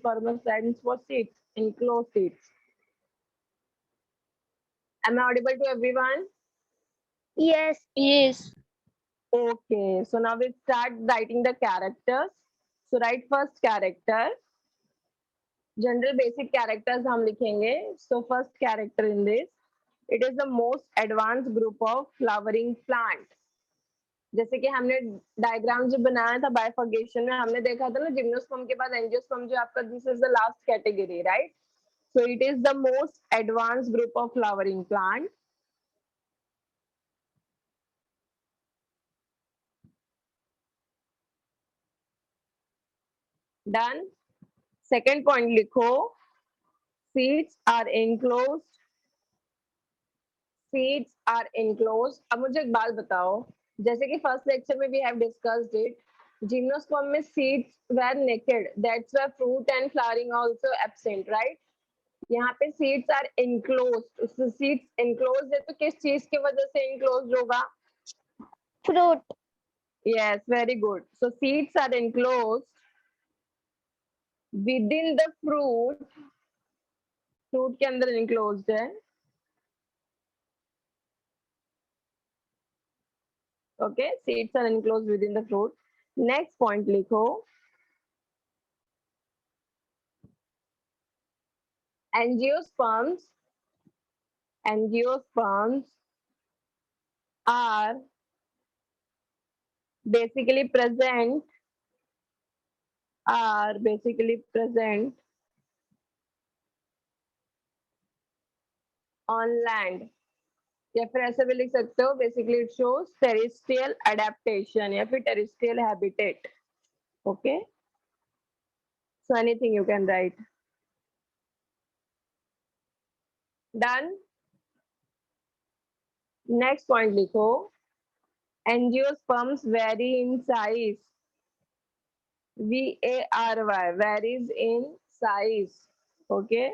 Angiosperm stands for seeds, enclosed seeds. Am I audible to everyone? Yes. Yes. Okay, so now we start writing the characters. So write first character. General basic characters हम लिखेंगे. So first character in this, it is the most advanced group of flowering plant. जैसे कि हमने diagram जो बनाया था bifurcation में, हमने देखा था ना जिम्नोस्पर्म के बाद एंजियोस्पर्म जो आपका, this is the last category, right? So it is the most advanced group of flowering plant. Done. Second point लिखो. Seeds are enclosed. Seeds are enclosed. अब मुझे एक बात बताओ, जैसे कि फर्स्ट लेक्चर में we have discussed it. Gymnosperm में seeds were naked. That's why fruit and flowering also absent, right? यहाँ पे seeds are enclosed. Seeds enclosed है तो किस चीज की वजह से enclosed होगा? Fruit. Yes, very good. So seeds are enclosed within the fruit. Fruit के अंदर enclosed है. Okay, seeds are enclosed within the fruit. Next point लिखो. Angiosperms are basically present on land. या फिर ऐसे भी लिख सकते हो, basically it shows terrestrial adaptation या फिर terrestrial habitat. Okay, so anything you can write. Done. Next point लिखो. Angiosperms vary in size. VARY, varies in size. Okay,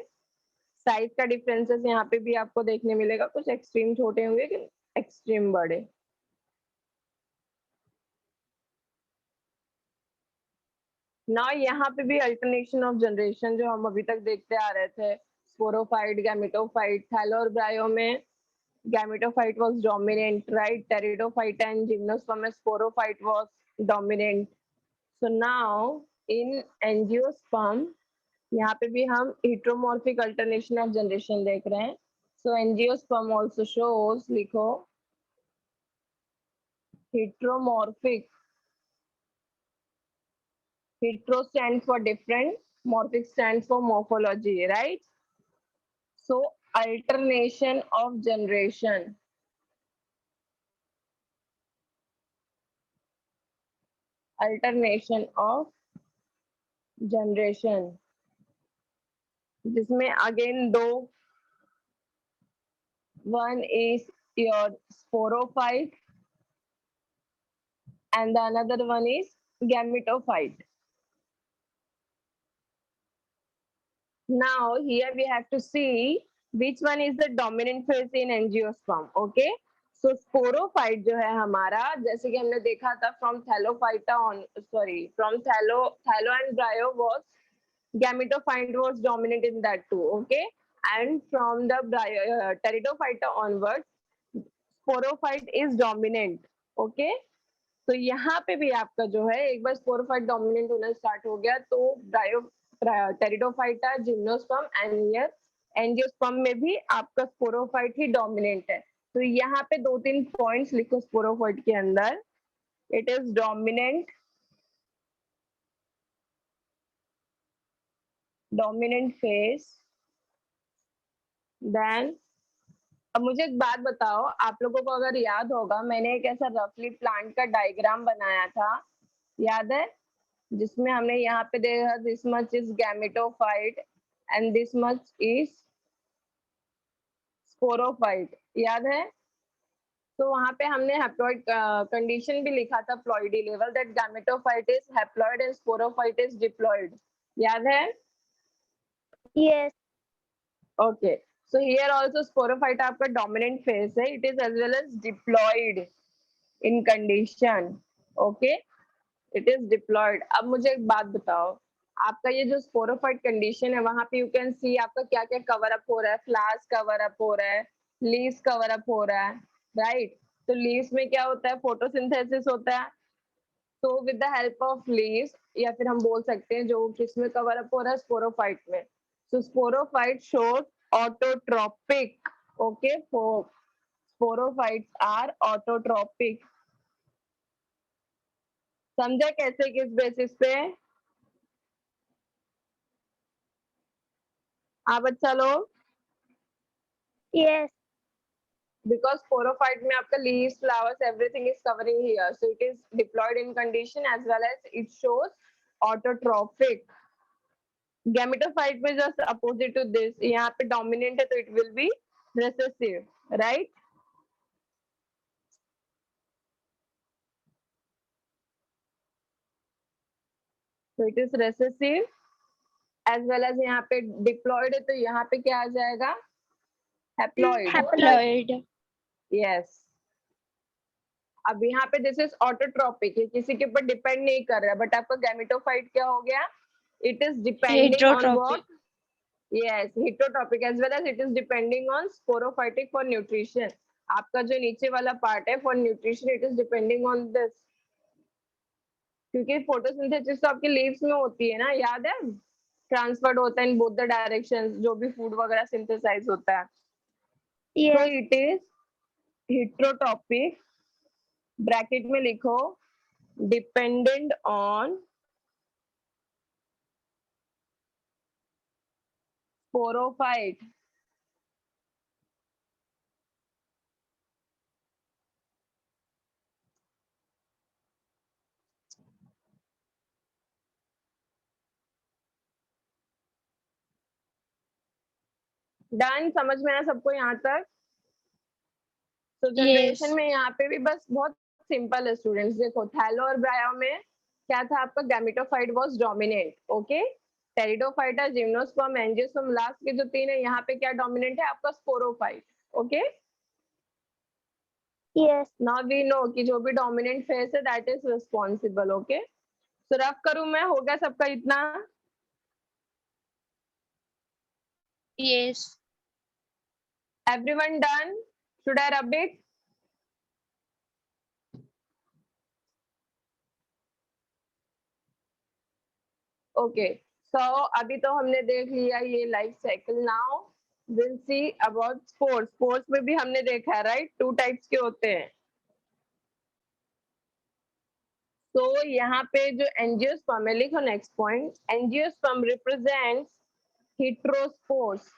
size का डिफरेंसेस यहाँ पे भी आपको देखने मिलेगा. कुछ एक्सट्रीम छोटे होंगे कि एक्सट्रीम बड़े. ना यहाँ पे भी अल्टरनेशन ऑफ जनरेशन जो हम अभी तक देखते आ रहे थे, स्पोरोफाइट, गैमेटोफाइट. थैलो और ब्रायो में gametophyte was dominant, right? Pteridophyte and gymnosperm में sporophyte was dominant. So now in angiosperm यहाँ पे भी हम हेटेरोमॉर्फिक अल्टरनेशन ऑफ जनरेशन देख रहे हैं. सो एंजियोस्पर्म आल्सो शोज, लिखो, heteromorphic. Hetero stands for different, morphic stands for morphology, right? So alternation of generation. Alternation of generation. जिसमें again दो, one is your sporophyte and the another one is gametophyte. Now here we have to see which one is the dominant phase in angiosperm. Okay, so sporophyte जो है हमारा, जैसे कि हमने देखा था from thallophyta on, sorry, from thallo and bryo was gametophyte was dominant in that too. Okay, and from the pteridophyta onwards sporophyte is dominant. Okay, तो यहाँ पे भी आपका जो है एक बार स्पोरोफाइट डोमिनेंट होना स्टार्ट हो गया तो bryo pteridophyta, gymnosperm and here angiosperm में भी आपका स्पोरोफाइट ही डोमिनेंट है. तो यहाँ पे दो तीन पॉइंट्स लिखो स्पोरोफाइट के अंदर. It is dominant phase. Then अब मुझे एक बात बताओ, आप लोगों को अगर याद होगा, मैंने एक ऐसा रफली प्लांट का डायग्राम बनाया था, याद है? जिसमें हमने यहाँ पे देखा this much is gametophyte and this much is sporophyte, याद है? तो वहां पे हमने हैप्लॉइड कंडीशन भी लिखा था, ploidy level, that gametophyte is haploid and sporophyte is diploid. याद है? Yes. Okay, so here also sporophyte आपका डोमिनेंट फेज है. It is as well as diploid in condition. Okay, it is diploid. अब मुझे एक बात बताओ, आपका ये जो स्पोरोफाइट कंडीशन है वहां पे यू कैन सी आपका क्या क्या कवर अप हो रहा है, फ्लावर्स कवर अप हो रहा है, लीव्स कवर अप हो रहा है, राइट। तो लीव्स में क्या होता है, फोटोसिंथेसिस होता है। तो with the help of leaves, या फिर हम बोल सकते हैं जो किसमें कवर अप हो रहा है, स्पोरोफाइट में। So sporophyte shows autotrophic, okay, sporophytes are autotrophic. समझा कैसे, किस बेसिस पे? आप अच्छा लोग, Yes. because sporophyte में आपका leaves, flowers, everything is covering here, so it is diploid in condition as well as it shows autotrophic. Gametophyte में just opposite to this, यहाँ पे dominant है तो it will be recessive, right? So it is recessive as well as यहाँ पे diploid है तो यहाँ पे क्या आ जाएगा, haploid. Haploid. Yes. अब यहाँ पे दिस इज ऑटोट्रोपिक, ये किसी के ऊपर डिपेंड नहीं कर रहा है, बट आपका गैमेटोफाइट क्या हो गया, it is depending on what, yes, heterotrophic as well as it is depending on sporophytic for nutrition. आपका जो नीचे वाला पार्ट है for nutrition it is depending on this, क्योंकि फोटोसिंथेसिस तो आपके लीव्स में होती है ना, याद है, ट्रांसफर्ड होता है इन बोथ द डायरेक्शंस, जो भी फूड वगैरह सिंथेसाइज होता है। तो Yes. इट इज हेटेरोट्रोपिक, ब्रैकेट में लिखो डिपेंडेंट ऑन स्पोरोफाइट। डन, समझ में आया सबको यहाँ तक? तो जनरेशन में यहाँ पे भी बस बहुत सिंपल है स्टूडेंट्स, देखो थैलो और ब्रायो में क्या था आपका, gametophyte was dominant, okay, pteridophyta, gymnosperm, angiosperm, last के जो तीन है यहाँ पे क्या डोमिनेंट है आपका, sporophyte, okay. Yes. Now we know कि जो भी डोमिनेंट फेस है that is responsible, okay. So rough करूं मैं, हो गया सबका इतना? Yes. Everyone done? Should I rub it? Okay, सो अभी तो हमने देख लिया ये life cycle. Now will see about spores. Spores में भी हमने देखा है, राइट, टू टाइप्स के होते हैं। तो यहाँ पे जो एंजियोस्पर्म है, लिखो next point, angiosperm represents heterospores.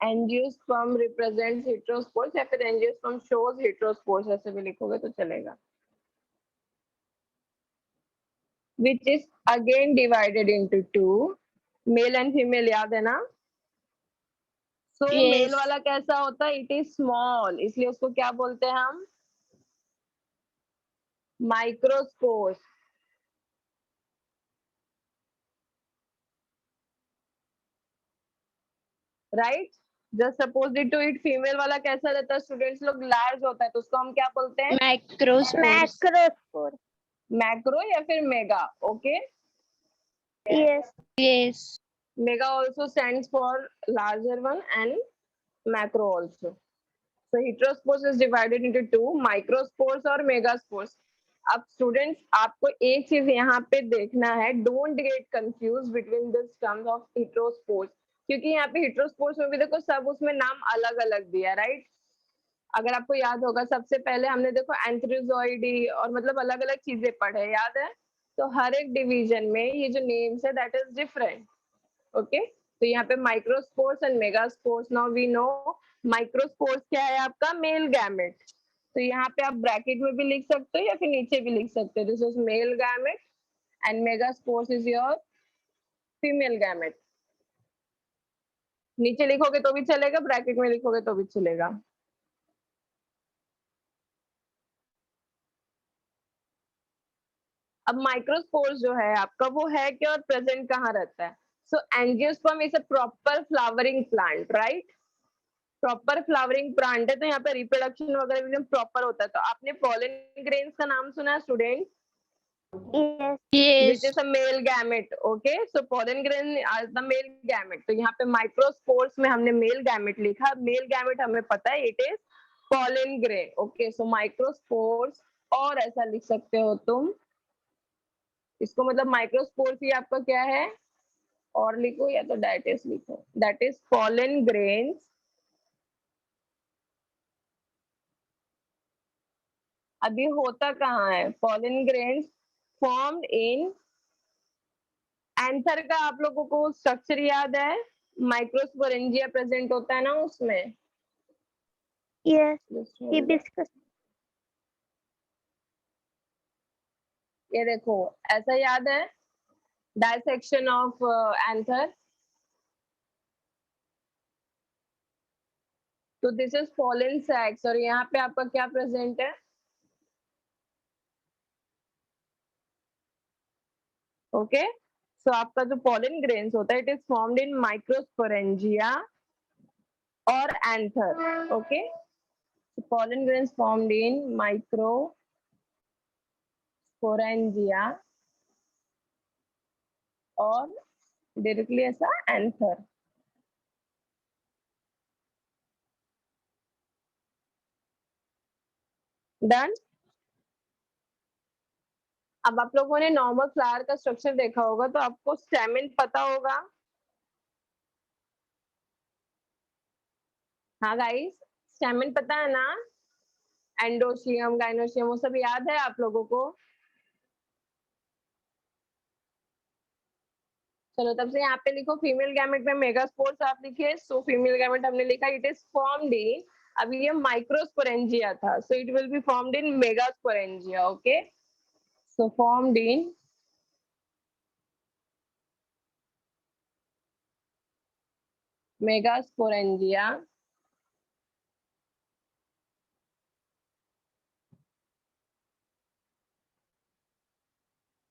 Angiosperm represents heterospores, या फिर एंजियोस्पर्म शोज हेटेरोस्पोर्स, ऐसे भी लिखोगे तो चलेगा। Which is again divided into two, male and female, याद है ना? So Yes. मेल वाला कैसा होता है, इट इज स्मॉल, इसलिए उसको क्या बोलते हैं हम, microspores, right. Just suppose to it, female वाला कैसा रहता है स्टूडेंट्स लोग, लार्ज होता है, तो उसको हम क्या बोलते हैं, Macrospores. Macrospore. मैक्रो या फिर mega, okay. Yes. Yes. Mega also stands for larger one and macro also. So heterospores is divided into two, microspores और megaspores. अब स्टूडेंट्स आपको एक चीज यहाँ पे देखना है, don't get confuse between this terms of heterospores, क्योंकि यहाँ पे हेटेरोस्पोर्स में भी देखो सब उसमें नाम अलग अलग दिया, राइट। अगर आपको याद होगा सबसे पहले हमने देखो एंथ्रोजॉइडी और मतलब अलग अलग चीजें पढ़े, याद है। तो हर एक डिवीजन में ये जो नेम्स है दैट इज डिफरेंट, ओके। तो यहाँ पे microspores and megaspores, now we know microspores क्या है आपका, मेल गैमेट। तो यहाँ पे आप ब्रैकेट में भी लिख सकते हो या फिर नीचे भी लिख सकते हो, this is male gamete and megaspores is your female gamete. नीचे लिखोगे तो भी चलेगा, ब्रैकेट में लिखोगे तो भी चलेगा। अब माइक्रोस्पोर्स जो है आपका वो है क्या और प्रेजेंट कहाँ रहता है? So angiosperm is a proper flowering plant, right. Proper flowering plant है तो यहाँ पे रिप्रोडक्शन वगैरह एकदम प्रॉपर होता है। तो आपने पॉलन ग्रेन्स का नाम सुना है student? Yes. which Yes. is a male gamete. Okay, so pollen grain as the male gamete. तो यहाँ पे microspores में हमने male gamete लिखा. Male gamete हमें पता है it is pollen grain. Okay, so microspores, और ऐसा लिख सकते हो तुम इसको, मतलब माइक्रोस्पोर्स ही आपका क्या है, और लिखो या तो डाइटिस लिखो, दैट इज pollen grains. अभी होता कहाँ है, pollen grains formed in anther का आप लोगों को स्ट्रक्चर याद है, माइक्रोस्पोरेंजिया प्रेजेंट होता है ना उसमें. Yes. Just hold on. Hibiscus. ये देखो ऐसा याद है, डायसेक्शन ऑफ एंथर. तो दिस इज pollen sacs, और यहाँ पे आपका क्या प्रेजेंट है, ओके. सो आपका जो pollen grains होता है, it is formed in microsporangia और anther. Okay, pollen grains formed in microsporangia और डायरेक्टली ऐसा एंथर. डन. अब आप लोगों ने नॉर्मल फ्लावर का स्ट्रक्चर देखा होगा, तो आपको स्टेमिन पता होगा. हाँ गाइस, स्टेमिन पता है ना, एंडोशियम गाइनोशियम वो सब याद है आप लोगों को. चलो तब से यहाँ पे लिखो फीमेल गैमेट में मेगास्पोर्स आप लिखे, सो फीमेल गैमेट हमने लिखा, इट इज फॉर्म्ड इन, अभी ये माइक्रोस्पोरेंजिया था, so it will be formed in megasporangia. Okay, so formed in megasporangia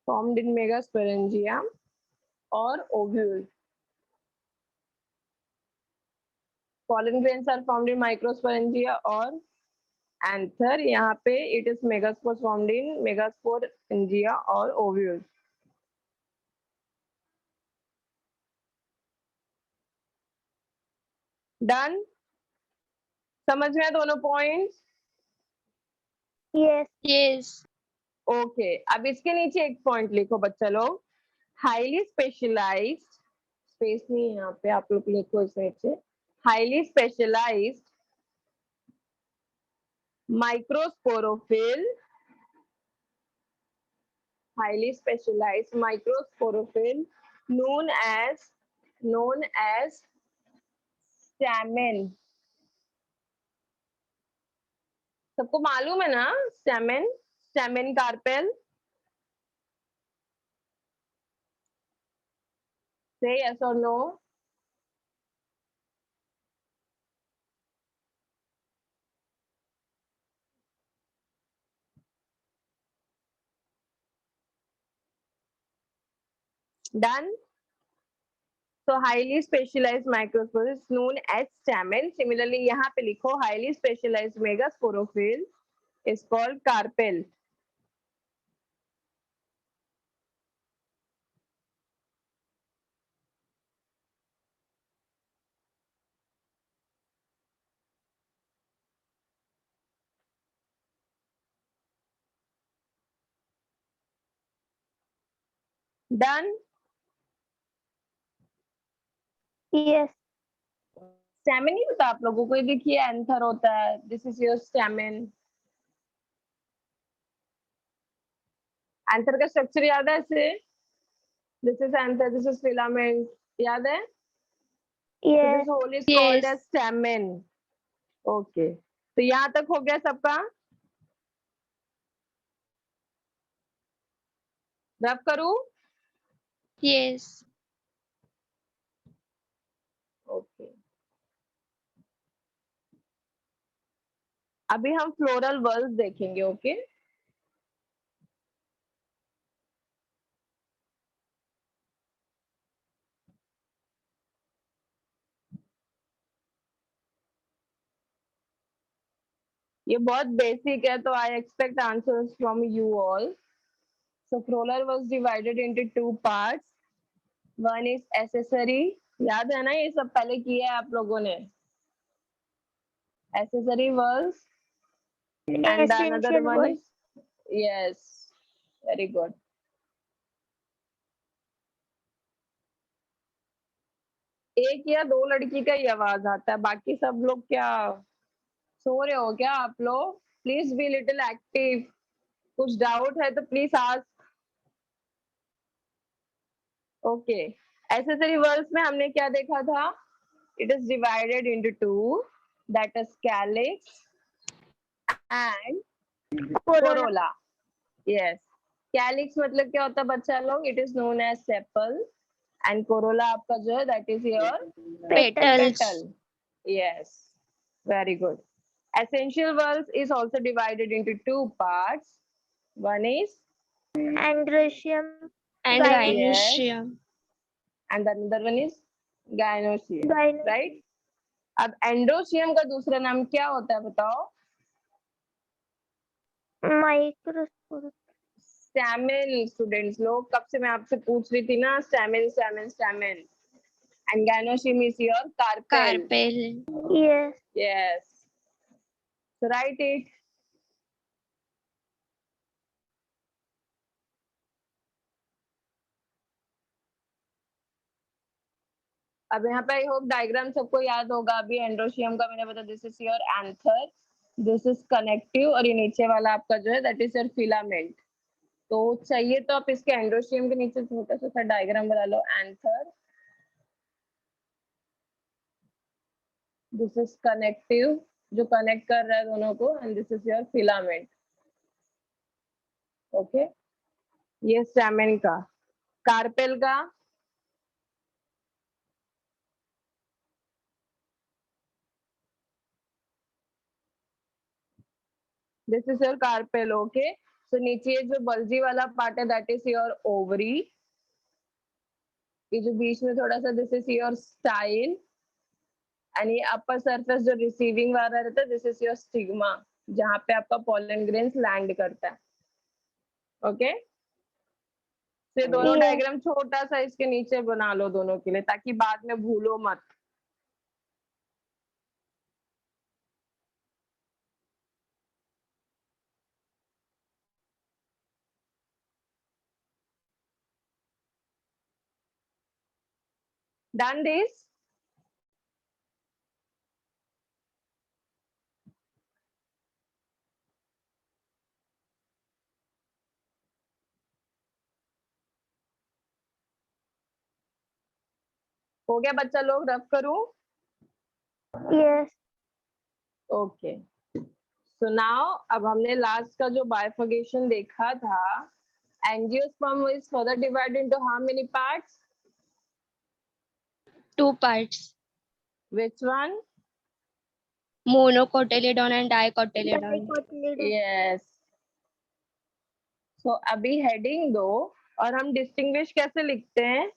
formed in megasporangia or ovule. Pollen grains are formed in microsporangia or anther. यहाँ पे it is megaspores formed in megasporangia or ovule. Done. समझ में दोनों points. Yes. Yes. Okay, अब इसके नीचे एक point लिखो बच्चा लोग, हाईली स्पेशलाइज्ड, स्पेस नहीं है यहाँ पे, आप लोग लिखो इस नीचे, highly specialized microsporophyll, highly specialized microsporophyll known as stamen. सबको मालूम है ना stamen, stamen carpel. Say yes or no. Done. So highly specialized microspore is known as stamen. Similarly यहाँ पे लिखो highly specialized megasporophyll is called carpel. Done. Yes. Stamen नहीं पता आप लोगों को, ये देखिए एंथर होता है, this is your stamen. Anther का स्ट्रक्चर याद है ऐसे, this is anther, this is filament, याद है. So Yes. this hole is called Yes. as stamen. Okay. तो यहाँ तक हो गया सबका. रब करूं. Yes. ओके, अभी हम फ्लोरल वर्ल्स देखेंगे. ओके, ये बहुत बेसिक है, तो I expect answers from you all. So corolla was divided into two parts. One is accessory. याद है ना, ये सब पहले किया है आप लोगों ने. Accessory was, and the another Essential one was. is, yes, very good. एक या दो लड़की का ही आवाज आता है, बाकी सब लोग क्या सो रहे हो क्या आप लोग? Please be little active. कुछ डाउट है तो please ask. Okay, accessory words में हमने क्या देखा था? It is divided into two, that is calyx and corolla. Yes, calyx मतलब क्या होता है बच्चा लोग? It is known as sepal, and corolla आपका जो है that is your Petals. petal. Yes, very good. Essential verbs is also divided into two parts. One is, Androecium. And Gyne- gynoecium. and another one is gynoecium, Gyne- right? अब androecium का दूसरा नाम क्या होता है बताओ? Microscope. स्टैमेन. स्टूडेंट्स लोग, कब से मैं आपसे पूछ रही थी ना, stamen stamen stamen. And gynoecium is your carpel. Carpel. Yes. Yes. So write it. अब यहाँ पे आई होप डायग्राम सबको याद होगा. अभी एंड्रोशियम का मैंने बताया, this is your anther, this is connective, और ये नीचे वाला आपका जो है दैट इज योर फिलामेंट. तो चाहिए तो आप इसके एंड्रोशियम के नीचे छोटा सा डायग्राम बना लो. एंथर, दिस इज कनेक्टिव जो कनेक्ट कर रहा है दोनों को, and this is your filament. Okay, ये स्टैमेन का. कार्पेल का, this is your carpel. Okay, so नीचे जो बल्जी वाला पार्ट है दैट इज योर ओवरी. ये जो बीच में थोड़ा सा, this is your style. And ये अपर सरफेस जो रिसीविंग वाला रहता है, दिस इज योर स्टिग्मा, जहाँ पे आपका पोलन ग्रेन्स लैंड करता है. ओके, तो ये दोनों Yeah. डायग्राम छोटा सा इसके नीचे बना लो दोनों के लिए, ताकि बाद में भूलो मत. Done this? हो गया बच्चा लोग? रफ करूं? Yes. ओके, सो नाउ अब हमने लास्ट का जो बाइफर्गेशन देखा था, angiosperm is further divided into how many parts? 2 parts. Which one? Monocotyledon and dicotyledon. Dicotyledon. Yes. So अभी हेडिंग दो, और हम डिस्टिंग्विश कैसे लिखते हैं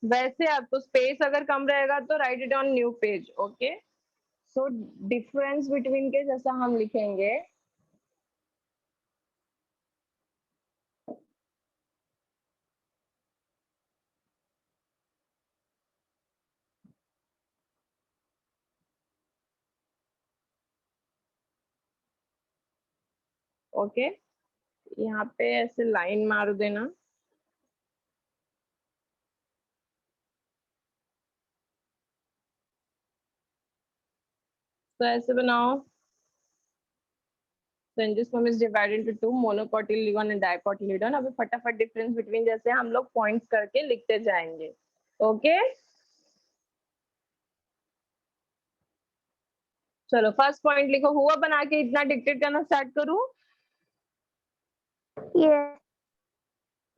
वैसे. आपको स्पेस अगर कम रहेगा तो right it on new page. Okay, so difference between के जैसा हम लिखेंगे. ओके, यहाँ पे ऐसे लाइन मार देना. तो ऐसे बनाओ. So angiosperm is divided into two, monocotyledon and dicotyledon. अभी फटाफट डिफरेंस बिटवीन जैसे हम लोग पॉइंट्स करके लिखते जाएंगे. ओके, चलो फर्स्ट पॉइंट लिखो. हुआ बना के इतना डिक्टेट करना स्टार्ट करूं? Yes.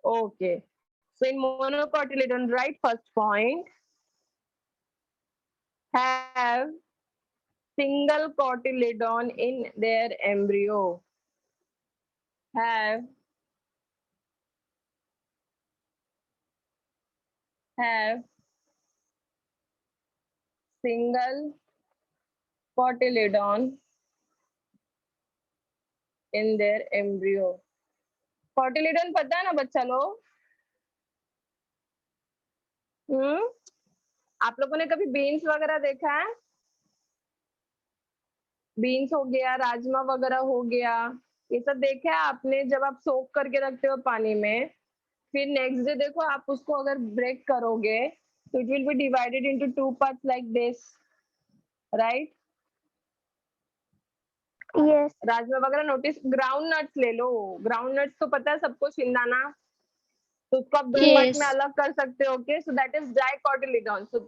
Okay, so in monocotyledon, write first point. Have single cotyledon in their embryo. Have single cotyledon in their embryo. Cotyledon पता है ना बच्चा लोग? आप लोगों ने कभी बीन्स वगैरह देखा है? बीन्स हो गया, राजमा वगैरह हो गया, ये सब देखा है आपने जब आप सोक करके रखते हो पानी में, फिर नेक्स्ट डे देखो आप उसको अगर ब्रेक करोगे तो it will be divided into 2 parts like this, right? Yes. Rajma वगैरह नोटिस, ग्राउंड नट्स ले लो, ग्राउंड नट्स तो पता है सबको, शिंदाना, तो उसको आप 2 पार्ट में Yes. अलग कर सकते हो, okay? So that is dicotyledon. So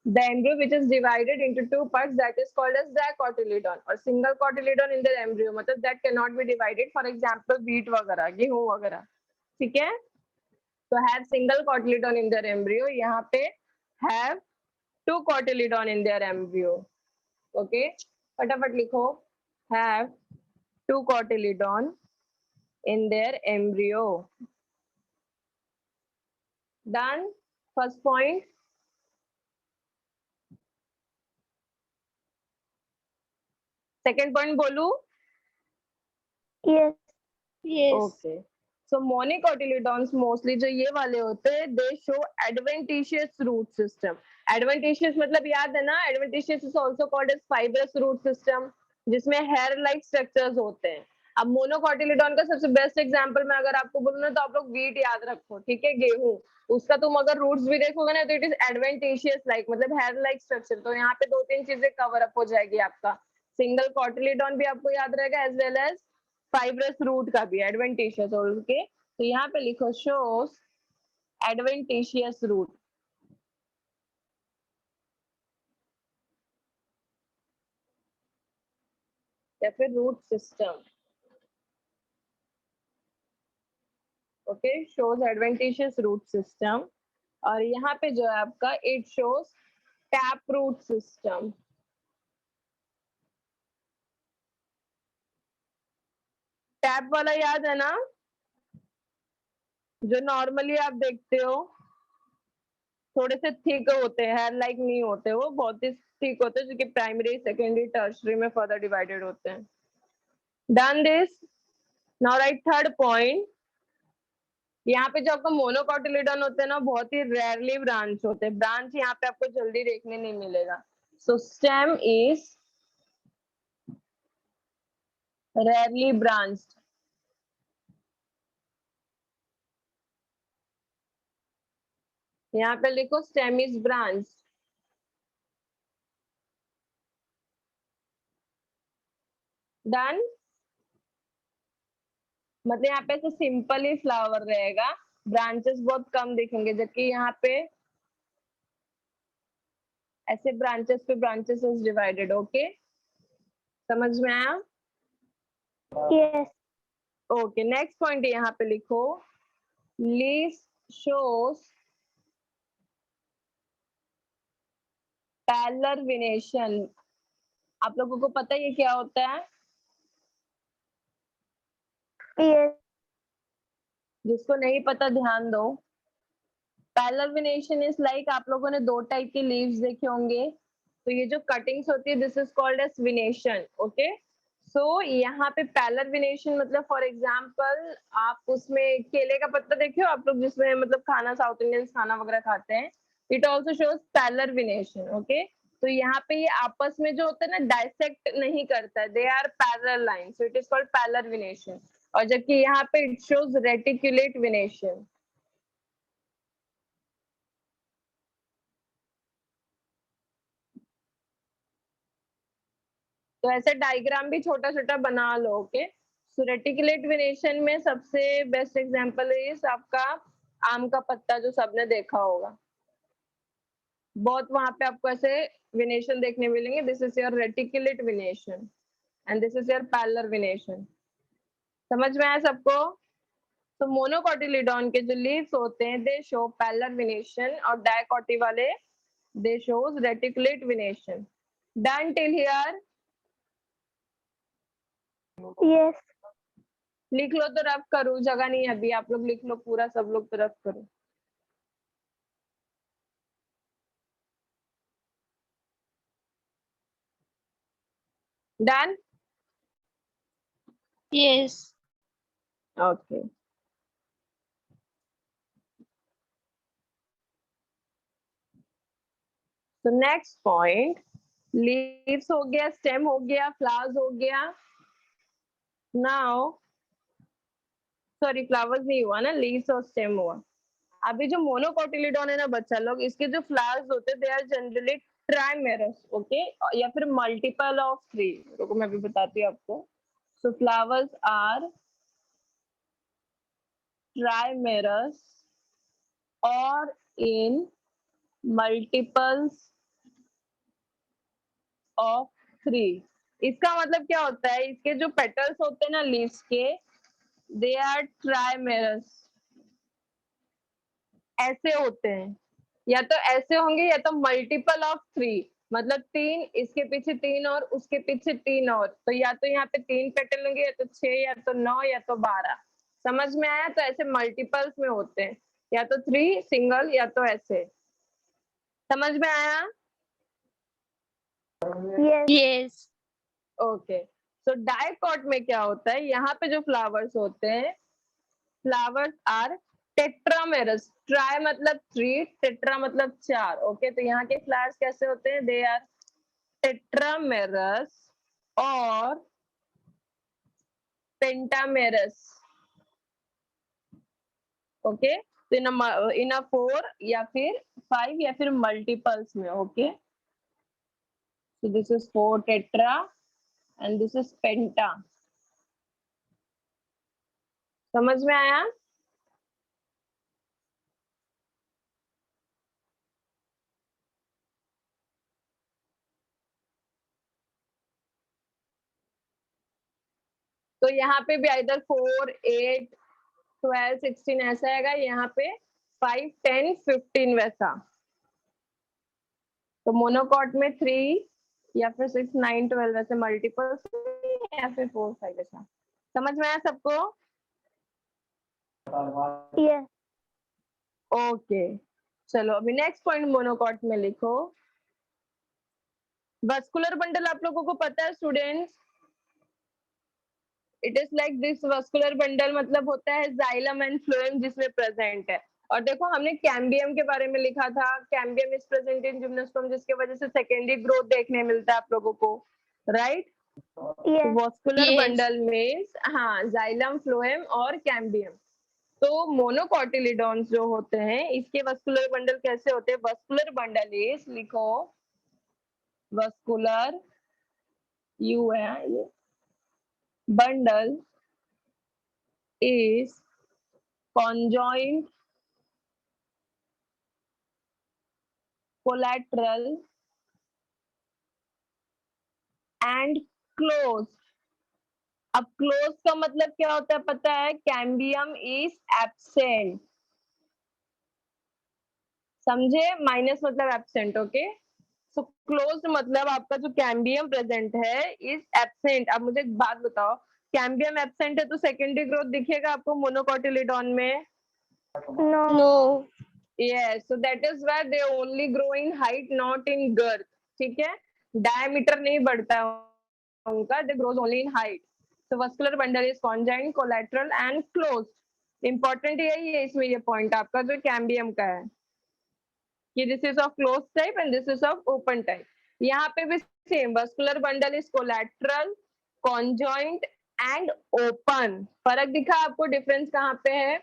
the embryo which is divided into 2 parts, that is called as dicotyledon, or single cotyledon in the embryo, मतलब that cannot be divided. For example wheat वगैरह, गेहूं वगैरह, ठीक है? तो have single cotyledon in their embryo, यहाँ पे have 2 cotyledon in their embryo, okay? फटाफट लिखो, have 2 cotyledon in their embryo. Done? First point. Second point बोलू? Yes. Yes. Okay. So monocotyledons mostly जो ये वाले होते हैं, they show adventitious root system. Adventitious मतलब याद है ना? Adventitious is also called as fibrous root system, जिसमें hair like structures होते हैं. अब मोनोकोटिलिडॉन का सबसे बेस्ट एग्जांपल मैं अगर आपको बोलूँ ना, तो आप लोग वीट याद रखो, ठीक है? गेहूं, उसका तुम अगर रूट्स भी देखोगे ना तो इट इज एडवेंटिशियस लाइक, मतलब हेयर लाइक स्ट्रक्चर. तो यहाँ पे 2-3 चीजें कवर अप हो जाएगी आपका. सिंगल कोटिलिडॉन भी आपको याद रहेगा, as well as fibrous root का भी एडवेंटिशियस, ओके? तो यहाँ पे लिखो शोस एडवेंटिशियस रूट, या फिर root system, okay? Shows adventitious root system. और यहाँ पे जो है आपका it shows tap root system. Tap वाला याद है ना, जो नॉर्मली आप देखते हो थोड़े से थिक होते हैं, हेयर लाइक नहीं होते, वो बहुत ही थिक होते हैं, जो कि प्राइमरी, सेकेंडरी, टर्शरी में फर्दर डिवाइडेड होते हैं. Done this. Now right third point. यहाँ पे जो आपका मोनोकोटिलिडन होते हैं ना, बहुत ही रेयरली ब्रांच होते हैं. ब्रांच यहाँ पे आपको जल्दी देखने नहीं मिलेगा. सो स्टेम इज रेयरली ब्रांच्ड. यहाँ पे लिखो स्टेम इज ब्रांच. डन. मतलब यहाँ पे ऐसे सिंपल ही फ्लावर रहेगा, ब्रांचेस बहुत कम दिखेंगे, जबकि यहाँ पे ऐसे ब्रांचेस पे ब्रांचेस इज डिवाइडेड, ओके? समझ में आया? Yes. ओके, नेक्स्ट पॉइंट यहाँ पे लिखो, लीस्ट शोस पैरेलल वेनेशन. आप लोगों को पता है ये क्या होता है? Yes. जिसको नहीं पता ध्यान दो. पैरेलल वेनेशन इज लाइक, आप लोगों ने 2 टाइप के लीव्स देखे होंगे, तो ये जो कटिंग्स होती है this is called as venation, okay? So यहाँ पे पैरेलल वेनेशन मतलब फॉर एग्जांपल आप उसमें केले का पत्ता देखे हो आप लोग, जिसमें मतलब खाना, साउथ इंडियंस खाना वगैरह खाते हैं, it also shows parallel venation, okay? तो यहाँ पे ये आपस में जो होता है ना, डाइसेक्ट नहीं करता है, they are parallel line, so it is called parallel venation. और जबकि यहाँ पे इट शोज रेटिकुलेट वेनेशन. तो ऐसे डायग्राम भी छोटा छोटा बना लो, ओके? सो रेटिकुलेट वेनेशन में सबसे बेस्ट एग्जांपल इज आपका आम का पत्ता, जो सबने देखा होगा. बहुत वहां पे आपको ऐसे वेनेशन देखने मिलेंगे. This is your reticulate venation and this is your parallel venation. समझ में आया सबको? तो मोनोकोटिलिडॉन के जो लीव्स होते हैं दे शो पैरेलल वेनेशन, और डाइकोटी वाले दे shows reticulate venation. Done till here? Yes. लिख लो तो रफ करूँ, जगह नहीं है अभी, आप लोग लिख लो पूरा, सब लोग तो रफ करो. डन? Yes. ओके. तो नेक्स्ट पॉइंट, लीव्स हो गया, स्टेम हो गया, फ्लावर्स हो गया. नाउ सॉरी, फ्लावर्स नहीं हुआ ना, लीव्स और स्टेम हुआ. अभी जो मोनोकोटिलीडॉन है ना बच्चा लोग, इसके जो फ्लावर्स होते हैं they are generally trimerous, okay, या फिर मल्टीपल ऑफ 3. रुको मैं अभी बताती हूँ आपको. सो फ्लावर्स आर ट्राइमेरस और इन मल्टीपल्स ऑफ 3. इसका मतलब क्या होता है, इसके जो पेटल्स होते हैं ना लीव्स के, दे आर ट्राइमेरस. ऐसे होते हैं, या तो ऐसे होंगे या तो मल्टीपल ऑफ 3, मतलब 3, इसके पीछे 3 और उसके पीछे 3 और. तो या तो यहाँ पे 3 पेटल होंगे, या तो 6, या तो 9, या तो 12. समझ में आया? तो ऐसे मल्टीपल्स में होते हैं, या तो 3 सिंगल या तो ऐसे. समझ में आया? Yes. Yes. ओके. सो डाइकॉट में क्या होता है, यहाँ पे जो फ्लावर्स होते हैं, फ्लावर्स आर टेट्रामेरस. ट्राई मतलब 3, टेट्रा मतलब 4. ओके, तो यहाँ के फ्लावर्स कैसे होते हैं, दे आर टेट्रामेरस और पेंटामेरस. ओके, तो इन अ 4 या फिर 5 या फिर मल्टीपल्स में. Okay, so this is 4 tetra and this is penta. समझ में आया? तो यहाँ पे भी इधर 4, 8, 12, 16 ऐसा आएगा, यहाँ पे 5, 10, 15 वैसा. तो मोनोकॉट में 3 या फिर 6, 9, 12 ऐसे मल्टीपल्स, या फिर 4, 5 ऐसा. समझ में आया सबको? Yes. ओके, चलो अभी नेक्स्ट पॉइंट मोनोकॉट में लिखो. वस्कुलर बंडल आप लोगों को पता है students? It is like this. Vascular bundle मतलब होता है जाइलम एंड फ्लोएम जिसमें प्रेजेंट है. और देखो हमने कैम्बियम के बारे में लिखा था, cambium is present in gymnosperm, जिसके वजह से सेकेंडरी ग्रोथ देखने मिलता है आप लोगों को, right? Yes. Vascular Yes. Bundle में हाँ, जाइलम, फ्लोएम और कैम्बियम. तो मोनोकोटिलीडॉन्स जो होते हैं इसके वस्कुलर बंडल कैसे होते हैं? वस्कुलर बंडल इज, लिखो वस्कुलर, यू है ये, bundle is conjoined, collateral and closed. अब क्लोज का मतलब क्या होता है पता है? Cambium is absent. समझे? माइनस मतलब एब्सेंट. ओके, सो क्लोज्ड मतलब आपका जो कैम्बियम प्रेजेंट है इज एब्सेंट. अब मुझे एक बात बताओ, कैम्बियम एब्सेंट है तो सेकेंडरी ग्रोथ दिखेगा आपको मोनोकोटिलीडॉन में? No. No. Yes, so that is why they only grow in height, not in girth. ठीक है, diameter नहीं बढ़ता है उनका, they grows only in height. So vascular bundle is conjoined, collateral and closed. Important यही है इसमें, ये point आपका जो कैम्बियम का है कि this is of closed type and this is of open type. यहाँ पे भी same, vascular bundle is collateral, conjoined and open. फर्क दिखा आपको? डिफरेंस कहाँ पे है?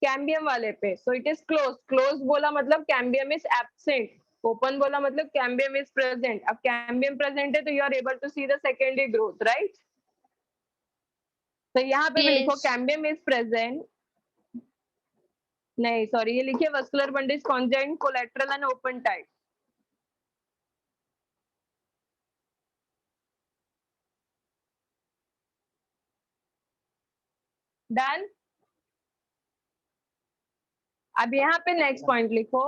कैम्बियम वाले पे. So it is close. Close बोला मतलब कैम्बियम इज एब्सेंट, ओपन बोला मतलब कैम्बियम इज प्रेजेंट. अब कैम्बियम प्रेजेंट है तो you are able to see the secondary growth, right? तो यहाँ पे भी लिखो Yes. Cambium is present. नहीं सॉरी, ये लिखिए vascular bundle is conjoint, collateral and open type. Done. अब यहाँ पे नेक्स्ट पॉइंट लिखो.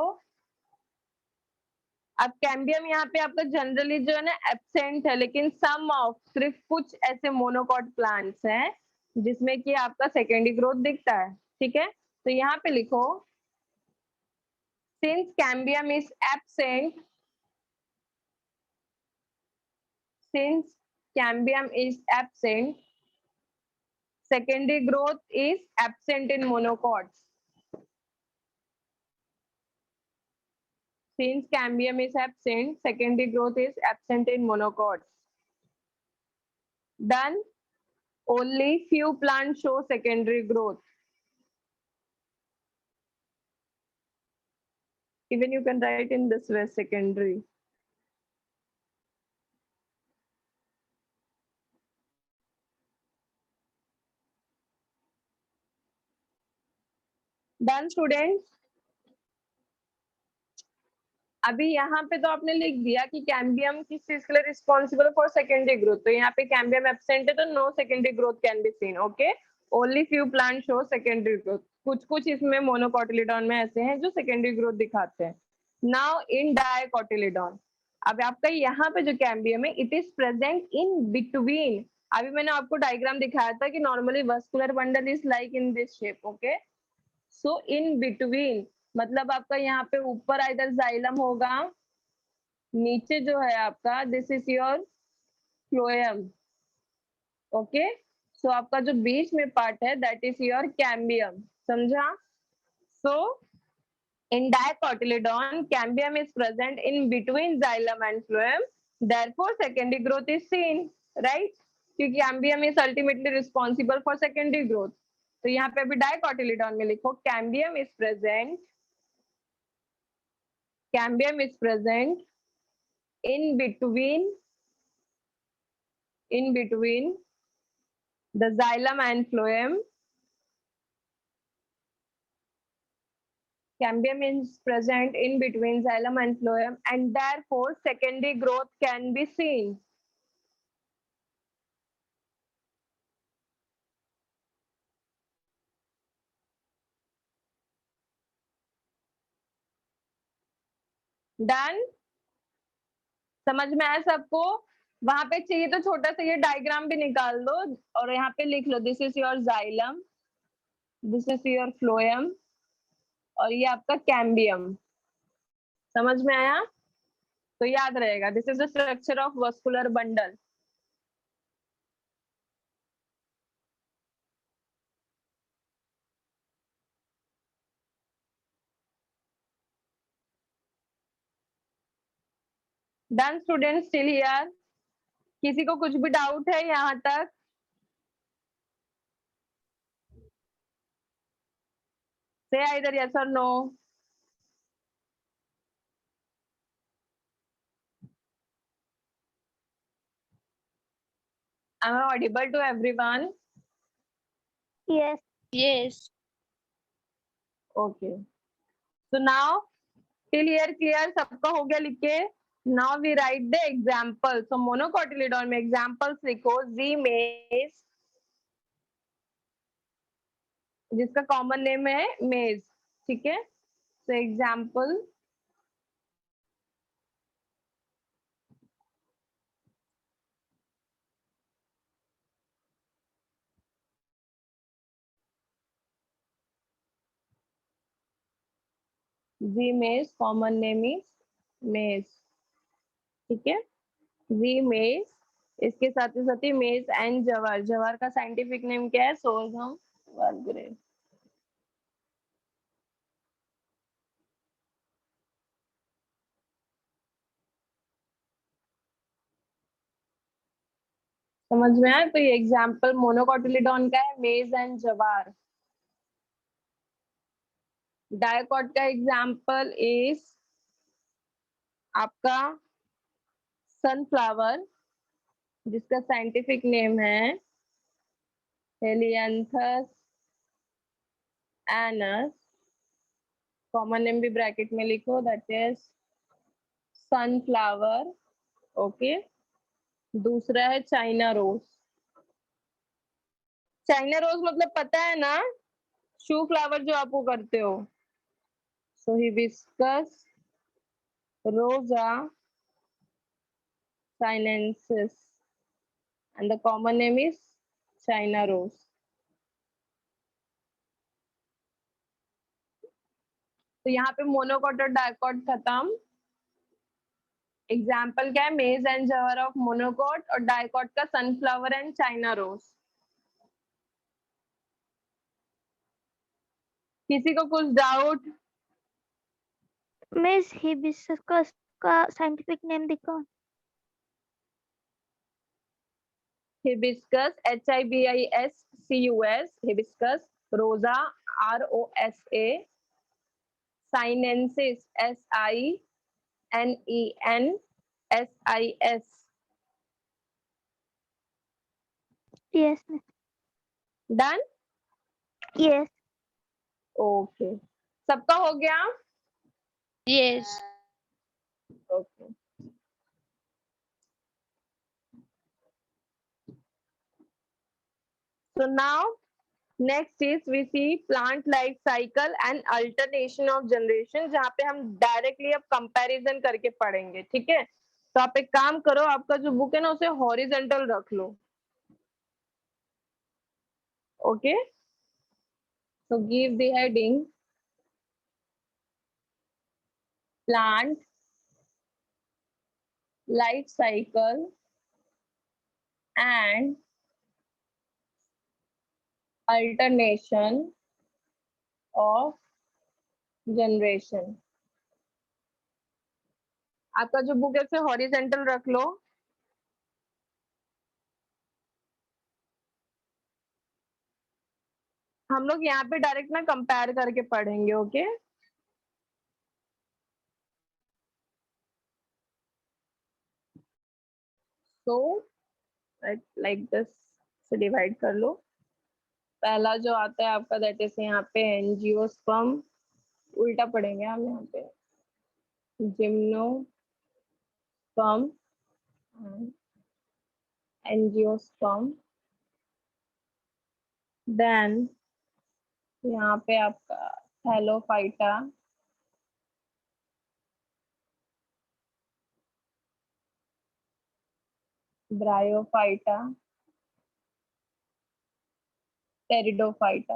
अब कैम्बियम यहाँ पे आपका जनरली जो है ना एब्सेंट है, लेकिन सम ऑफ, सिर्फ कुछ ऐसे मोनोकॉट प्लांट्स हैं जिसमें कि आपका सेकेंडरी ग्रोथ दिखता है. ठीक है, तो यहाँ पे लिखो since cambium is absent, since cambium is absent, secondary growth is absent in monocots. Since cambium is absent, secondary growth is absent in monocots. Done. Only few plants show secondary growth. Even you can write in this way, secondary. Done, students. अभी यहाँ पे तो आपने लिख दिया कि cambium किस चीज के लिए रिस्पॉन्सिबल फॉर सेकेंडरी ग्रोथ, तो यहाँ पे कैम्बियम एब्सेंट है तो no secondary growth can be seen. Okay, only few plant show secondary growth. कुछ कुछ इसमें मोनोकोटिलीडॉन में ऐसे हैं जो सेकेंडरी ग्रोथ दिखाते हैं. नाउ इन डायकोटिलीडॉन, अब आपका यहाँ पे जो कैम्बियम है it is present in between. अभी मैंने आपको डायग्राम दिखाया था कि normally vascular bundle is like in this shape. Okay, so in between मतलब आपका यहाँ पे ऊपर इधर जाइलम होगा, नीचे जो है आपका this is your phloem. Okay, so आपका जो बीच में पार्ट है दैट इज योर कैम्बियम. समझा? सो in dicotyledon cambium is present in between xylem and phloem, therefore secondary growth is seen, right? क्योंकि cambium is ultimately responsible for secondary growth. तो यहाँ पे अभी dicotyledon में लिखो cambium is present in between the xylem and phloem. Cambium is present in between xylem and phloem and therefore secondary growth can be seen. Done? समझ में आया सबको? वहां पे चाहिए तो छोटा सा ये डायग्राम भी निकाल दो और यहाँ पे लिख लो this is your xylem, this is your phloem और ये आपका कैम्बियम. समझ में आया? तो याद रहेगा this is the structure of vascular bundle. Done students still here? किसी को कुछ भी डाउट है यहाँ तक? से आइदर यस और no. Am I audible to everyone? Yes. Yes. Okay. So now till here clear? सबका हो गया लिख के? Now we write the example. So monocotyledon में examples लिखो. Z maize, जिसका कॉमन नेम है मेज. ठीक है, so example Z maize, common name is मेज. ठीक है, Z maize, इसके साथ ही मेज एंड जवार. जवार का साइंटिफिक नेम क्या है? सोरघम वर्गरे. समझ में आया? तो ये एग्जाम्पल मोनोकोटिलीडॉन का है, मेज एंड जवार. डायकॉट का एग्जाम्पल इज आपका सनफ्लावर, जिसका साइंटिफिक नेम है हेलियांथस एनस. कॉमन नेम भी ब्रैकेट में लिखो, दैट इज सनफ्लावर. ओके, दूसरा है चाइना रोज. चाइना रोज मतलब पता है ना, शू फ्लावर जो आप वो करते हो. सो हिबिस्कस रोजा chinensis and the common name is China rose. तो यहाँ पे मोनोकॉट और डायकॉट खत्म. एग्जाम्पल क्या है? मेज एंड जवार ऑफ मोनोकॉट और डायकॉट का सनफ्लावर एंड चाइना रोज. किसी को कुछ डाउट? मिस हिबिस्कस का साइंटिफिक नेम दिखाओ। हिबिस्कस HIBISCUS, हिबिस्कस, रोजा ROSA, sinensis SINENSIS। Yes miss. Done. Yes. Okay, सबका हो गया। Yes. Okay, so now next is we see plant life cycle and alternation of generation, जहाँ पे हम directly अब कंपैरिजन करके पढ़ेंगे। ठीक है, तो आप एक काम करो, आपका जो बुक है ना उसे हॉरिजेंटल रख लो। Okay, so give the heading plant life cycle and alternation of generation। आपका जो बुक है उसे हॉरिजेंटल रख लो। हम लोग यहाँ पे डायरेक्ट ना कंपेयर करके पढ़ेंगे। ओके, सो लाइक दिस से डिवाइड कर लो। पहला जो आता है आपका दैट इज यहाँ पे एंजियोस्पर्म, उल्टा पढ़ेंगे हम यहाँ पे, जिम्नोस्पर्म, एंजियोस्पर्म। देन यहाँ पे आपका थैलोफाइटा, ब्रायोफाइटा, टेरिडोफाइटा।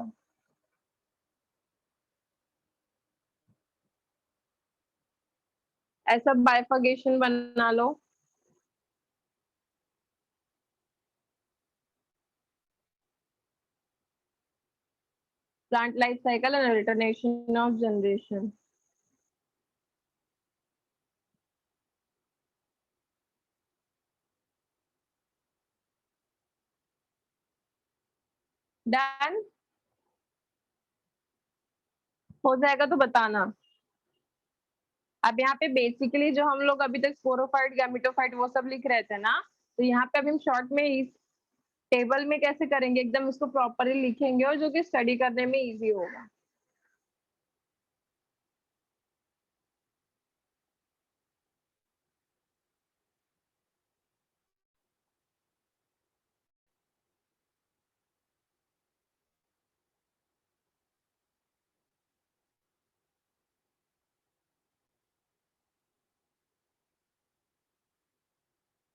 ऐसा बाइफर्गेशन बना लो। Plant life cycle and alternation of generation। Done हो जाएगा तो बताना। अब यहाँ पे बेसिकली जो हम लोग अभी तक स्पोरोफाइट, गैमेटोफाइट वो सब लिख रहे थे ना, तो यहाँ पे अभी हम शॉर्ट में इस टेबल में कैसे करेंगे, एकदम उसको प्रॉपरली लिखेंगे और जो कि स्टडी करने में इजी होगा।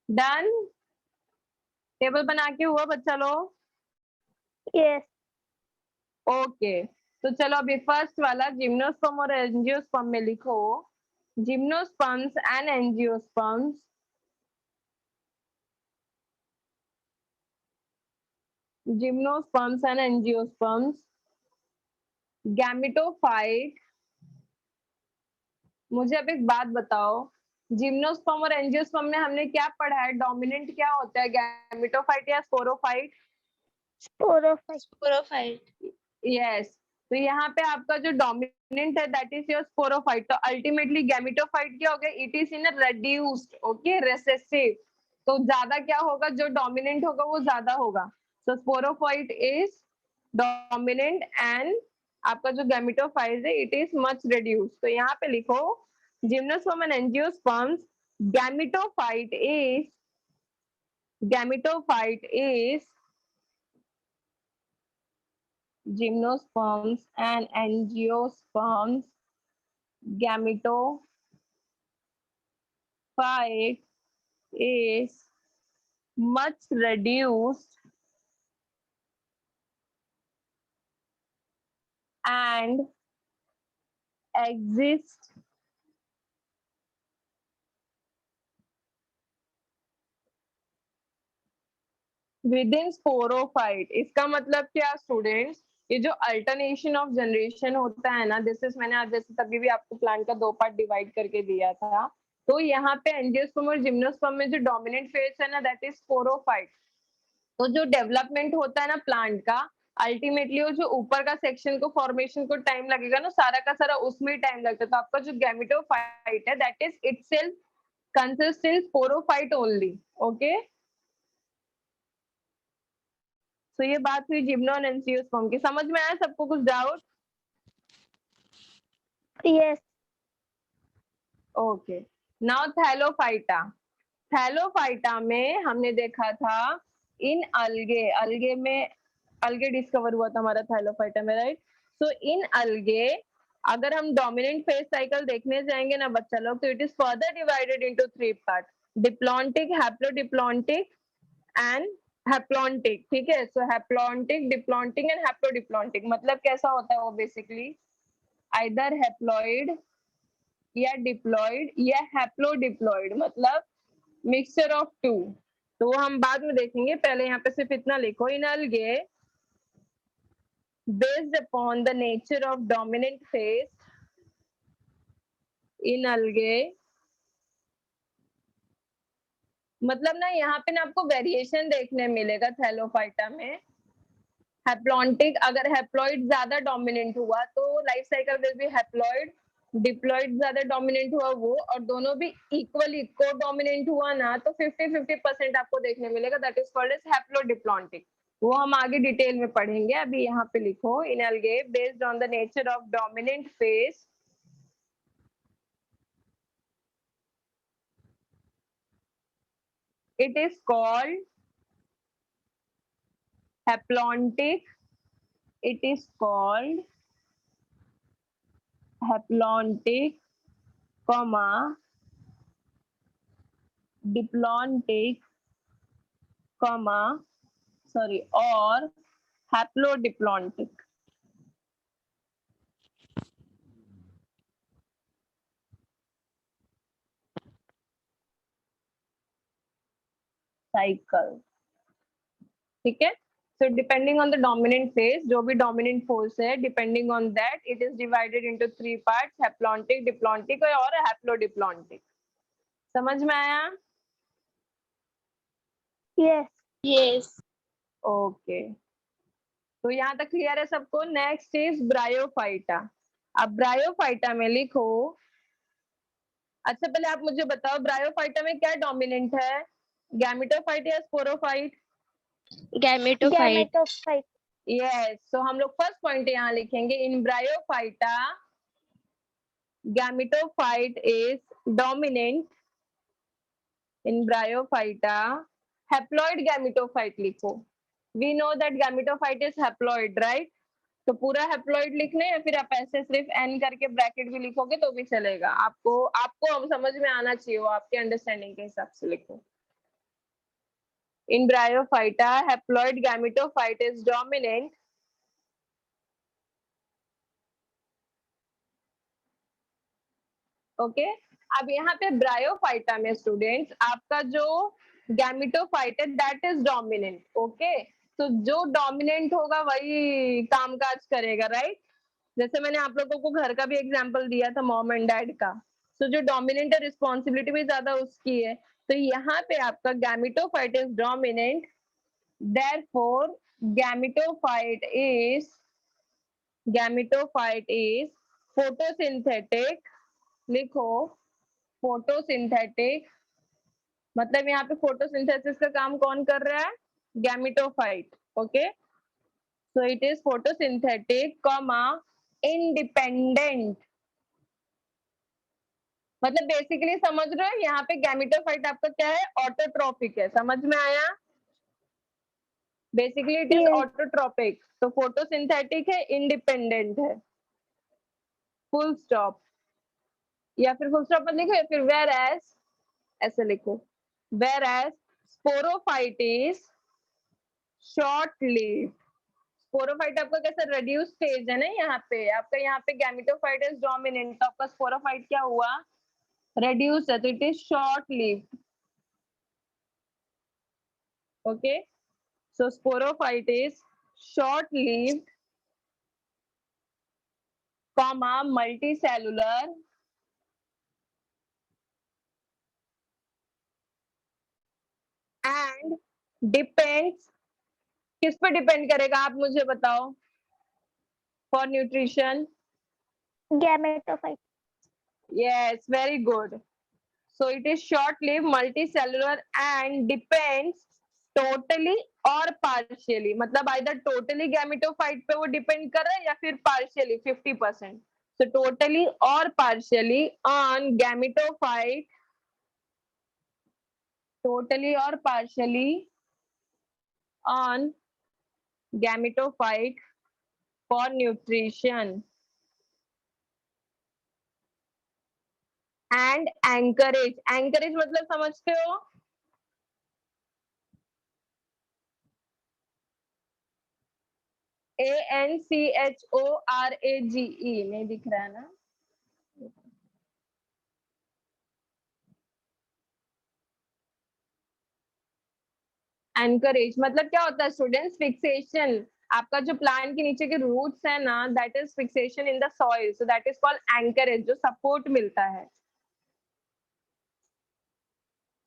डन, टेबल बना के हुआ बच्चा लोग? यस। ओके, तो चलो अभी फर्स्ट वाला जिम्नोस्पर्म और एंजियोस्पर्म में लिखो, gymnosperms and angiosperms, gymnosperms and angiosperms, gametophyte. मुझे अब एक बात बताओ, जिम्नोस्पर्म और एंजियोस्पर्म में हमने क्या पढ़ा है, डोमिनेंट क्या होता है, गैमेटोफाइट या स्पोरोफाइट? स्पोरोफाइट। Sporophyte. यस, तो यहाँ पे आपका जो डोमिनेंट है दैट इज योर स्पोरोफाइट। तो अल्टीमेटली गैमेटोफाइट क्या हो गया, it is in reduced, okay, recessive. तो ज्यादा क्या होगा, जो डोमिनेंट होगा वो ज्यादा होगा। सो स्पोरोफाइट इज डोमिनेंट एंड आपका जो गैमेटोफाइट है इट इज मच रेड्यूस्ड। तो यहाँ पे लिखो gymnosperm and angiosperms, gametophyte is gymnosperms and angiosperms, gametophyte is much reduced and exists within sporophyte। इसका मतलब क्या स्टूडेंट्स, ये जो अल्टरनेशन ऑफ जनरेशन होता है ना, दिस इज, मैंने आज जैसे तभी भी आपको प्लांट का 2 पार्ट डिवाइड करके दिया था। तो यहाँ पे एंजियोस्पर्म और जिम्नोस्पर्म में जो डोमिनेंट फेज है ना, दैट इज स्पोरोफाइट। तो जो डेवलपमेंट होता है ना प्लांट का, अल्टीमेटली वो जो ऊपर का सेक्शन को फॉर्मेशन को टाइम लगेगा ना, सारा का सारा उसमें टाइम लगता है। तो आपका जो गैमेटोफाइट है, that is itself consist in sporophyte only. Okay, तो ये बात हुई जिम्नो और एंजियोस्पर्म की। समझ में आया सबको? कुछ doubt? Yes. Okay, now Thallophyta. Thallophyta में हमने देखा था इन अलगे, अलगे में अलगे डिस्कवर हुआ था हमारा थैलोफाइटा में, राइट? सो इन अलगे अगर हम डोमिनेंट फेज साइकिल देखने जाएंगे ना बच्चा लोग, तो it is further divided into 3 part, diplontic, haplodiplontic and haplontic. ठीक है, सो हैप्लॉन्टिक, डिप्लॉन्टिक एंड हैप्लोडिप्लॉन्टिक मतलब कैसा होता है वो? बेसिकली आइदर हैप्लॉइड या डिप्लॉइड या हैप्लोडिप्लॉइड, मतलब मिक्सचर ऑफ टू। तो वो हम बाद में देखेंगे, पहले यहाँ पे सिर्फ इतना लिखो, इन अलगे based upon the nature of dominant phase in algae, मतलब ना यहाँ पे ना आपको वेरिएशन देखने मिलेगा थैलोफाइटा में। हैप्लॉन्टिक, अगर हैप्लॉइड ज्यादा डोमिनेंट हुआ तो life cycle will be haploid, diploid ज्यादा डोमिनेंट हुआ वो, और दोनों भी इक्वली को डोमिनेंट हुआ ना, तो 50-50% आपको देखने मिलेगा, that is called as haplodiplontic. वो हम आगे डिटेल में पढ़ेंगे। अभी यहाँ पे लिखो, इन अलगे based on the nature of dominant phase it is called haplontic, it is called haplontic, comma diplontic, comma sorry, or haplodiplontic cycle। ठीक है, so depending on the dominant phase, जो भी dominant force है, depending on that it is divided into 3 parts, haplontic, diplontic और haplodiplontic। समझ में आया? Yes. Yes. Okay, तो यहाँ तक क्लियर है सबको? Next is bryophyta. अब ब्रायोफाइटा में लिखो, अच्छा पहले आप मुझे बताओ ब्रायोफाइटा में क्या डोमिनेंट है, गैमेटोफाइट या sporophyte? Gametophyte. Gametophyte. Yes, so हम लोग फर्स्ट पॉइंट यहाँ लिखेंगे, in bryophyta gametophyte is dominant, in bryophyta haploid gametophyte लिखो। We know that gametophyte is haploid, right? तो पूरा हैप्लॉइड लिखना है, या फिर आप ऐसे सिर्फ एन करके ब्रैकेट भी लिखोगे तो भी चलेगा। आपको आपको अब समझ में आना चाहिए, वो आपके अंडरस्टैंडिंग के हिसाब से लिखो। In bryophyta haploid gametophyte is dominant, okay. अब यहाँ पे ब्रायोफाइटा में स्टूडेंट्स आपका जो गैमेटोफाइट है दैट इज डोमिनेंट, ओके। तो जो डोमिनेंट होगा वही कामकाज करेगा, राइट? जैसे मैंने आप लोगों को घर का भी एग्जांपल दिया था, मॉम एंड डैड का। तो जो डोमिनेंट है रिस्पॉन्सिबिलिटी भी ज्यादा उसकी है। तो यहाँ पे आपका gametophyte is dominant, therefore gametophyte is photosynthetic. लिखो, फोटोसिंथेटिक, मतलब यहाँ पे फोटोसिंथेसिस का काम कौन कर रहा है? Gametophyte, okay. So it is photosynthetic, comma independent, मतलब बेसिकली समझ रहे हो यहाँ पे गैमेटोफाइट आपका क्या है? ऑटोट्रॉपिक है। समझ में आया? Basically it is Yes. Autotrophic. तो फोटोसिंथेटिक है, इंडिपेंडेंट है, फुल स्टॉप। या फिर फुल स्टॉप मत लिखो, या फिर वेयर एज ऐसे लिखो, whereas sporophyte is short lived. Sporophyte आपका कैसा रेड्यूस स्टेज है ना, यहाँ पे आपका, यहाँ पे गैमेटोफाइट इज डोमिनेंट, तो आपका स्पोरोफाइट क्या हुआ? रेड्यूस है, तो it is short lived, okay. So sporophyte is short-lived comma multicellular and depends, किस पे डिपेंड करेगा आप मुझे बताओ for nutrition? Gametophyte. Yes, very good. So it is short-lived, multicellular and depends totally or partially. मतलब either totally gametophyte पे वो depend कर रहा है या फिर partially 50%. So totally or partially on gametophyte, totally or partially on gametophyte for nutrition and anchorage. Anchorage मतलब समझते हो? ANCHORAGE नहीं दिख रहा है ना? एंकरेज मतलब क्या होता है स्टूडेंट्स? फिक्सेशन। आपका जो प्लांट के नीचे के रूट्स है ना, that is fixation in the soil, so that is called anchorage, जो सपोर्ट मिलता है।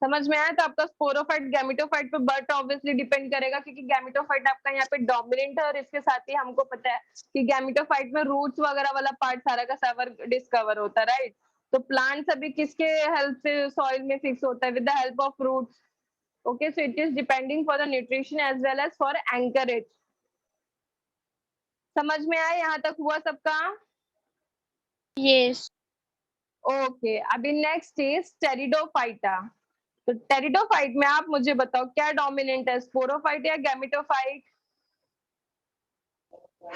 समझ में आया? तो आपका स्पोरोफाइट गैमेटोफाइट पे बट ऑब्वियसली डिपेंड करेगा, क्योंकि गैमेटोफाइट आपका यहाँ पे डोमिनेंट है और इसके साथ ही हमको पता है कि गैमेटोफाइट में रूट्स वगैरह वाला पार्ट सारा का सारा डिस्कवर होता है, राइट? तो प्लांट्स अभी किसके हेल्प से सॉइल में फिक्स होता है? With the help of roots. Okay, so it is depending for the nutrition as well as for anchorage. समझ में आया? यहाँ तक हुआ सबका? Yes. ओके, अभी नेक्स्ट इज टेरिडोफाइटा। तो टेरिडोफाइट में आप मुझे बताओ क्या डोमिनेंट है, स्पोरोफाइट या gametophyte?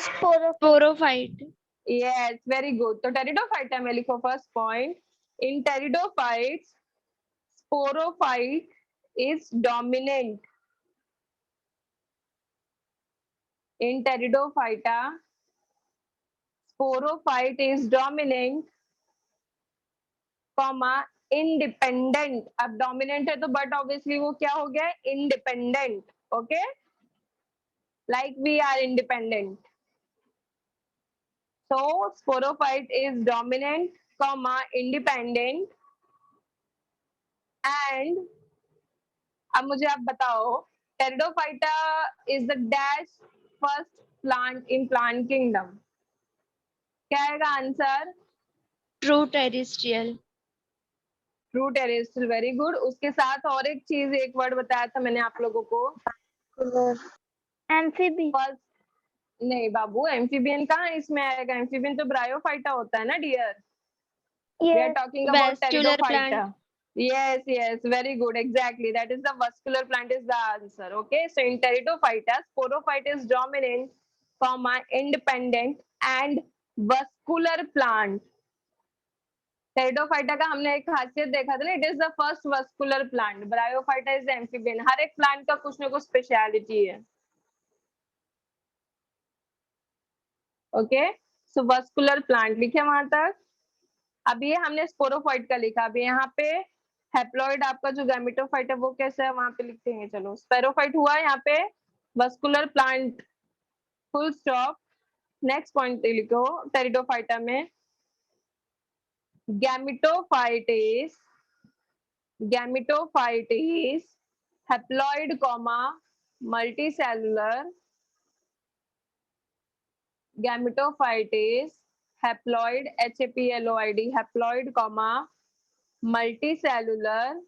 Sporophyte. Yes, very good. तो टेरिडोफाइटा में लिखो first point, in pteridophyte sporophyte is dominant. In pteridophyta sporophyte is dominant, comma independent. अब डोमिनेंट है तो बट ऑब्वियसली वो क्या हो गया? Independent. Okay, like we are independent. So sporophyte is dominant, comma independent and, अब मुझे आप बताओ pteridophyta is the dash first plant in plant kingdom. क्या आएगा answer? True terrestrial. True terrestrial, very good. उसके साथ और एक चीज, एक वर्ड बताया था मैंने आप लोगों को, Amphibia. फर्स्ट। नहीं बाबू, एम्फीबियन कहाँ इसमें आएगा? एम्फीबियन तो ब्रायोफाइटा होता है ना dear. We are Yes. Talking about Vascular pteridophyta. plant. Yes, yes, very good, exactly. That is the vascular plant is the answer. Okay, so in Pteridophyta, sporophyte is dominant, comma independent and vascular plant. Pteridophyta का हमने एक खासियत देखा था ना, it is the first vascular plant. Bryophyta is amphibian. हर एक plant का कुछ ना कुछ स्पेशलिटी है। ओके, सो वस्कुलर प्लांट लिखे वहां तक। अब ये हमने स्पोरोफाइट का लिखा। अब यहाँ पे हैप्लॉइड आपका जो गैमेटोफाइट है वो कैसा है वहां पे लिखते हैं। चलो, स्पेरोफाइट हुआ यहाँ पे, vascular plant full stop. Next point लिखो टेरिडोफाइटा में, gametophyte is haploid comma multicellular. Gametophyte is haploid, HAPLOID, haploid, comma multicellular,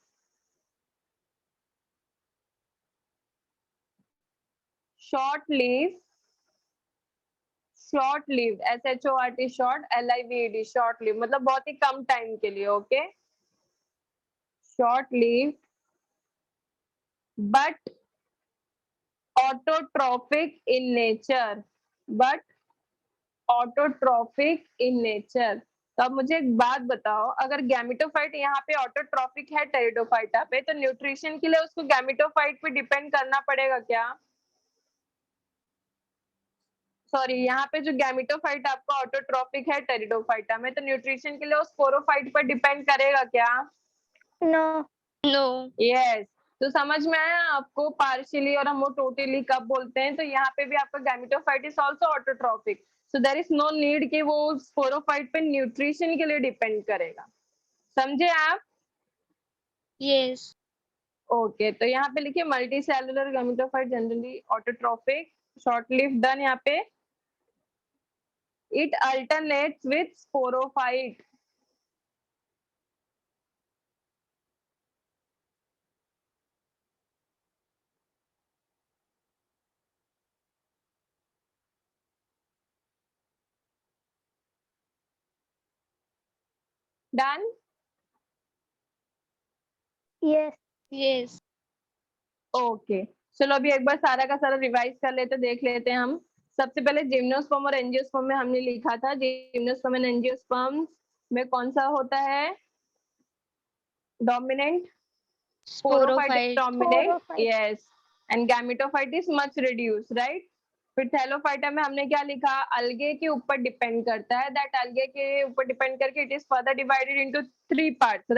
short-lived, short-lived, SHORT, short, LIVED, short-lived, मतलब बहुत ही कम टाइम के लिए। Okay, short-lived but autotrophic in nature, but autotrophic in nature. तो अब मुझे एक बात बताओ, अगर गैमेटोफाइट यहाँ पे ऑटोट्रॉफिक है टेरिडोफाइटा पे, तो न्यूट्रिशन के लिए उसको गैमेटोफाइट पे डिपेंड करना पड़ेगा क्या? सॉरी, यहाँ पे जो गैमेटोफाइट आपका ऑटोट्रॉफिक है टेरिडोफाइटा में, तो न्यूट्रिशन के लिए वो स्पोरोफाइट पर डिपेंड करेगा क्या? No. No. यस। तो समझ में आया आपको पार्शियली और हम टोटली कब बोलते हैं? तो यहाँ पे भी आपका gametophyte is also autotrophic. So there is no need कि वो स्पोरोफाइट पे न्यूट्रिशन के लिए डिपेंड करेगा। समझे आप? Yes. ओके, तो यहाँ पे लिखिए multi cellular gametophyte generally autotrophic, short lived, done यहाँ पे। It alternates with sporophyte. Done? Yes. Yes. Okay, चलो अभी एक बार सारा का सारा रिवाइज कर लेते, देख लेते हैं हम। सबसे पहले जिम्नोस्पर्म और एंजियोस्पर्म में हमने लिखा था, जिम्नोस्पर्म एंड एंजियोस्पर्म में कौन सा होता है dominant? Sporophyte is Sporophyte. dominant, Sporophyte. yes, and gametophyte is much reduced, right? फिर थैलोफाइटा में हमने क्या लिखा, अलगे के ऊपर डिपेंड करता है, दैट अलगे के ऊपर डिपेंड करके it is further divided into 3 parts.